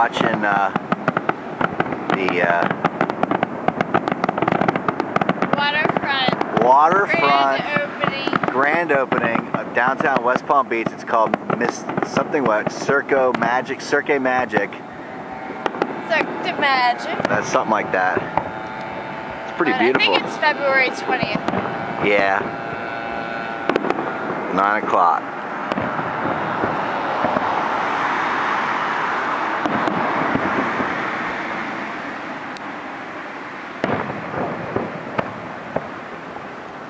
watching the Waterfront grand opening of downtown West Palm Beach. It's called Cirque Majic. Cirque Majic. That's something like that. It's pretty beautiful. I think it's February 20th. Yeah. 9 o'clock.